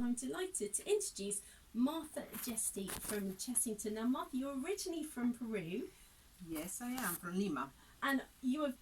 and I'm delighted to introduce Martha Jesty from Chessington. Now, Martha, you're originally from Peru. Yes, I am, from Lima. And you were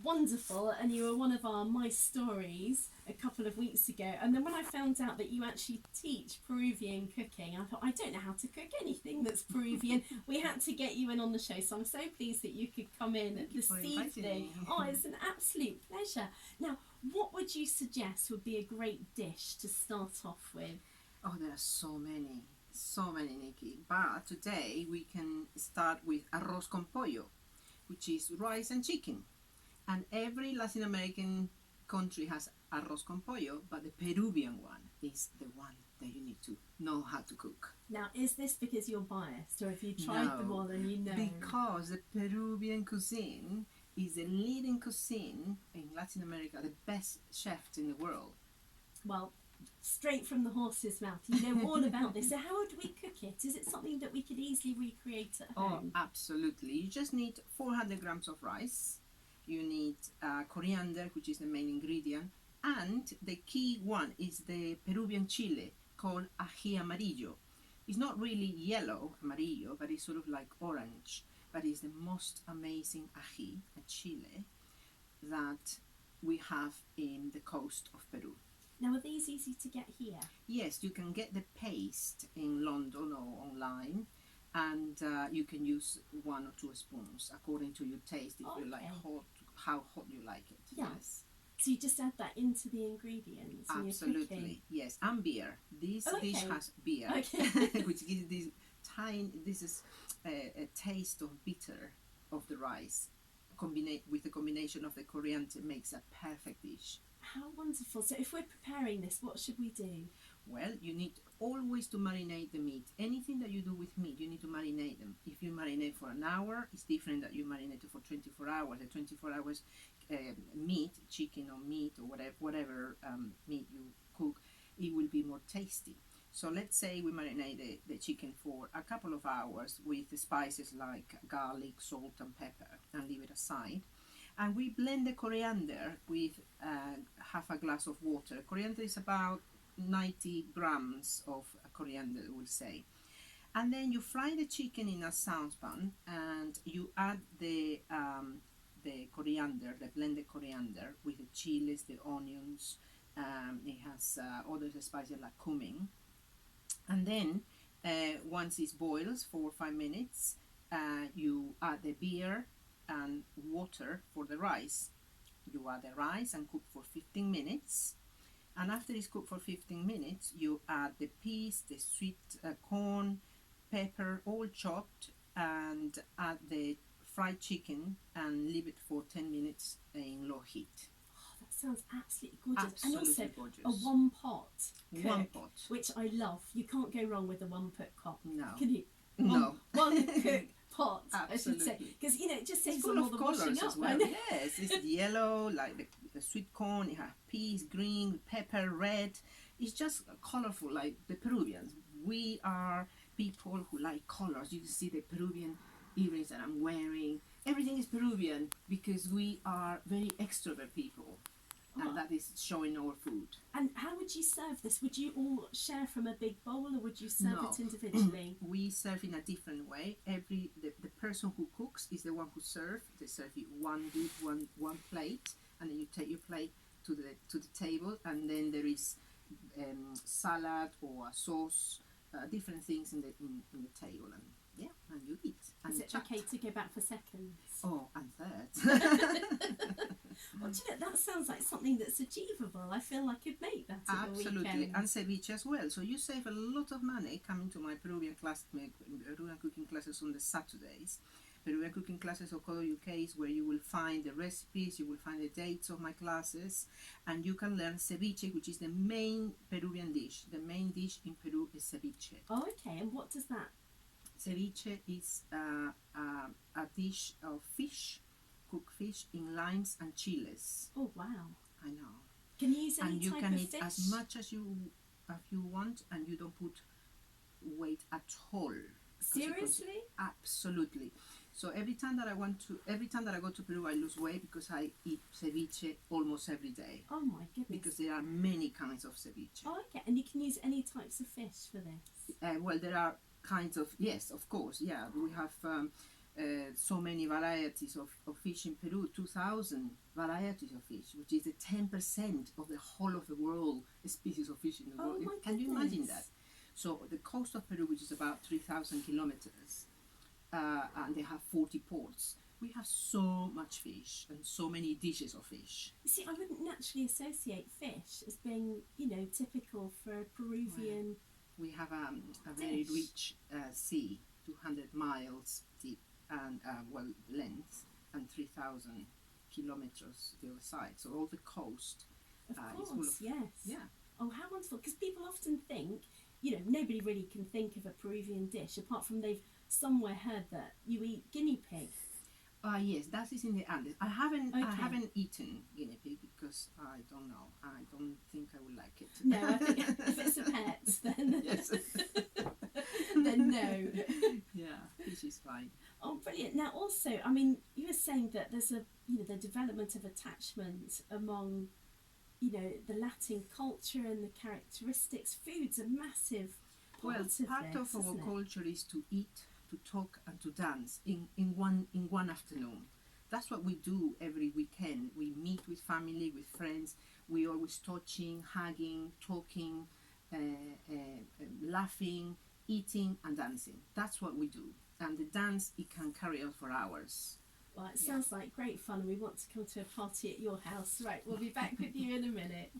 wonderful, and you were one of our My Stories a couple of weeks ago. And then when I found out that you actually teach Peruvian cooking, I thought, I don't know how to cook anything that's Peruvian. We had to get you in on the show, so I'm so pleased that you could come in this evening. Oh, it's an absolute pleasure. Now, what would you suggest would be a great dish to start off with? Oh, there are so many, Nikki. But today we can start with arroz con pollo, which is rice and chicken. And every Latin American country has arroz con pollo, but the Peruvian one is the one that you need to know how to cook. Now, is this because you're biased, or have you tried them all and you know? Because the Peruvian cuisine is the leading cuisine in Latin America, the best chefs in the world. Well, straight from the horse's mouth, you know all about this. So how would we cook it? Is it something that we could easily recreate at home? Oh, absolutely. You just need 400 grams of rice. You need coriander, which is the main ingredient, and the key one is the Peruvian chile called ají amarillo. It's not really yellow amarillo, but it's sort of like orange, but it's the most amazing ají, a chile, that we have in the coast of Peru. Now, are these easy to get here? Yes, you can get the paste in London or online, and you can use 1 or 2 spoons according to your taste, if you like hot, how hot you like it. Yeah. Yes. So you just add that into the ingredients. Absolutely, yes, and beer. This dish has beer, which gives this this is a taste of bitter of the rice, with the combination of the coriander makes a perfect dish. How wonderful. So if we're preparing this, what should we do? Well, you need always to marinate the meat. Anything that you do with meat, you need to marinate them. If you marinate for an hour, it's different that you marinate it for 24 hours. The 24 hours meat, chicken or meat or whatever meat you cook, it will be more tasty. So let's say we marinate the chicken for a couple of hours with the spices like garlic, salt and pepper, and leave it aside. And we blend the coriander with half a glass of water. Coriander is about 90 grams of coriander, we'll say. And then you fry the chicken in a saucepan, and you add the coriander, the blended coriander, with the chilies, the onions. It has other spices like cumin. And then once it boils for 5 minutes, you add the beer and water for the rice. You add the rice and cook for 15 minutes. And after it's cooked for 15 minutes, you add the peas, the sweet corn, pepper, all chopped, and add the fried chicken and leave it for 10 minutes in low heat. Oh, that sounds absolutely gorgeous. Absolutely and also gorgeous. A one-pot cook, one pot, which I love. You can't go wrong with a one-pot cook. No. Can you? No. One cook pot, Absolutely. I should say. Because, you know, it just saves it's on full all of the washing colors up. as well. Yes, it's yellow, like the sweet corn. It has peas, green, pepper, red. It's just colorful, like the Peruvians. We are people who like colors. You can see the Peruvian earrings that I'm wearing. Everything is Peruvian because we are very extrovert people. And that is showing our food. And how would you serve this? Would you all share from a big bowl, or would you serve it individually? We serve in a different way. The person who cooks is the one who serves. They serve you one dish, one plate, and then you take your plate to the table, and then there is salad or a sauce, different things in the table, and you eat. And is it okay to go back for seconds? Oh, and third. Well, do you know, that sounds like something that's achievable. I feel like I could make that at the weekend. Absolutely, and ceviche as well. So you save a lot of money coming to my Peruvian cooking classes on the Saturdays. Peruvian cooking classes of Kodo UK is where you will find the recipes, you will find the dates of my classes, and you can learn ceviche, which is the main Peruvian dish. The main dish in Peru is ceviche. Oh, okay. And what does that? Ceviche is a dish of fish, cooked fish in limes and chiles. Oh, wow. I know. Can you use any and you type can of eat fish? as much as you want, and you don't put weight at all. Seriously? Absolutely. So every time that I go to Peru, I lose weight because I eat ceviche almost every day. Oh my goodness. Because there are many kinds of ceviche. Oh, okay. And you can use any types of fish for this? Well, there are kinds of, yes, of course, yeah. We have so many varieties of fish in Peru, 2,000 varieties of fish, which is 10% of the whole of the world species of fish in the world. Oh my Can you imagine goodness. that? So the coast of Peru, which is about 3,000 kilometers, and they have 40 ports. We have so much fish and so many dishes of fish. You see, I wouldn't naturally associate fish as being, you know, typical for a Peruvian. We have a very Dish. rich sea, 200 miles deep and length, and 3,000 kilometers the other side. So all the coast Of is full course, of, yes. yeah. Oh, how wonderful. Because people often think, you know, nobody really can think of a Peruvian dish apart from they've somewhere heard that you eat guinea pig. Yes, that is in the Andes. I haven't Okay. eaten guinea pig because I don't know. I don't think I would like it. No, I think if it's a pet, then Yes. then no. Yeah, fish is fine. Oh, brilliant. Now, also, I mean, you were saying that there's the development of attachment among, the Latin culture and the characteristics. Food's a massive part of this, Part of our isn't it? culture is to eat, to talk, and to dance in one afternoon. That's what we do every weekend. We meet with family, with friends. We always touching, hugging, talking, laughing, eating, and dancing. That's what we do. And the dance, it can carry on for hours. Well, it Yeah. sounds like great fun, and we want to come to a party at your house. Right, we'll be back with you in a minute.